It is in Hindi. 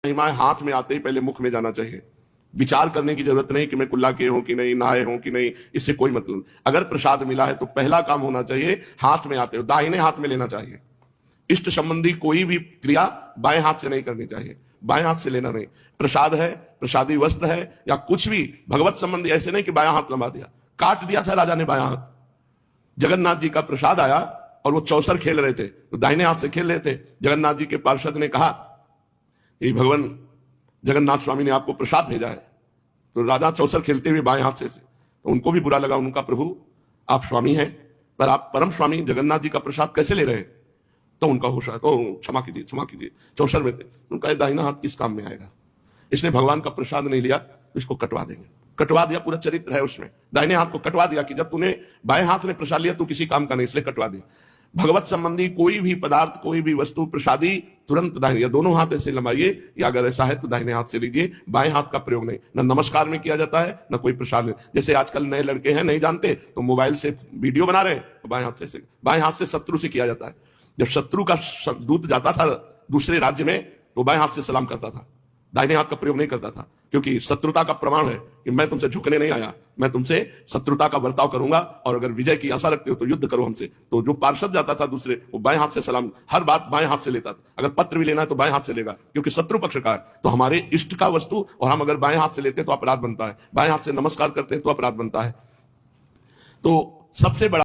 महिमा हाथ में आते ही पहले मुख में जाना चाहिए। विचार करने की जरूरत नहीं कि मैं कुल्ला के हूं कि नहीं, नहाए हूं कि नहीं, इससे कोई मतलब नहीं। अगर प्रसाद मिला है तो पहला काम होना चाहिए हाथ में आते हो दाहिने हाथ में लेना चाहिए। इष्ट संबंधी कोई भी क्रिया बाएं हाथ से नहीं करनी चाहिए, बाएं हाथ से लेना नहीं। प्रसाद है, प्रसादी वस्त्र है या कुछ भी भगवत संबंधी, ऐसे नहीं कि बायां हाथ लंबा दिया, काट दिया था राजा ने बायां हाथ। जगन्नाथ जी का प्रसाद आया और वो चौसर खेल रहे थे तो दाहिने हाथ से खेल रहे थे। जगन्नाथ जी के पार्षद ने कहा ये भगवान जगन्नाथ स्वामी ने आपको प्रसाद भेजा है, तो राजा चौसर खेलते हुए बाएं हाथ से तो उनको भी बुरा लगा। उनका प्रभु आप स्वामी हैं पर आप परम स्वामी जगन्नाथ जी का प्रसाद कैसे ले रहे हैं? तो उनका होश आया, तो क्षमा कीजिए क्षमा कीजिए, चौसर में थे। उनका दाहिना हाथ किस काम में आएगा? इसने भगवान का प्रसाद नहीं लिया तो इसको कटवा देंगे। कटवा दिया, पूरा चरित्र है उसमें। दाहिने हाथ को कटवा दिया कि जब तूने बाएं हाथ ने प्रसाद लिया तो किसी काम का नहीं, इसलिए कटवा दिया। भगवत संबंधी कोई भी पदार्थ, कोई भी वस्तु, प्रसादी तुरंत दाहिने या दोनों हाथ ऐसे लंबाइए, या अगर ऐसा है तो दाहिने हाथ से लीजिए। बाएं हाथ का प्रयोग नहीं, न नमस्कार में किया जाता है न कोई प्रसाद में। जैसे आजकल नए लड़के हैं नहीं जानते तो मोबाइल से वीडियो बना रहे हैं तो बाएं हाथ से शत्रु से किया जाता है। जब शत्रु का दूत जाता था दूसरे राज्य में तो बाएं हाथ से सलाम करता था, दाहिने हाथ का प्रयोग नहीं करता था, क्योंकि शत्रुता का प्रमाण है कि मैं तुमसे झुकने नहीं आया, मैं तुमसे शत्रुता का बर्ताव करूंगा और अगर विजय की आशा रखते हो तो युद्ध करो हमसे। तो जो पार्षद जाता था दूसरे, वो बाएं हाथ से सलाम, हर बात बाएं हाथ से लेता था। अगर पत्र भी लेना है तो बाएं हाथ से लेगा, क्योंकि शत्रु पक्ष का है। तो हमारे इष्ट का वस्तु और हम अगर बाएं हाथ से लेते हैं तो अपराध बनता है, बाएं हाथ से नमस्कार करते हैं तो अपराध बनता है। तो सबसे बड़ा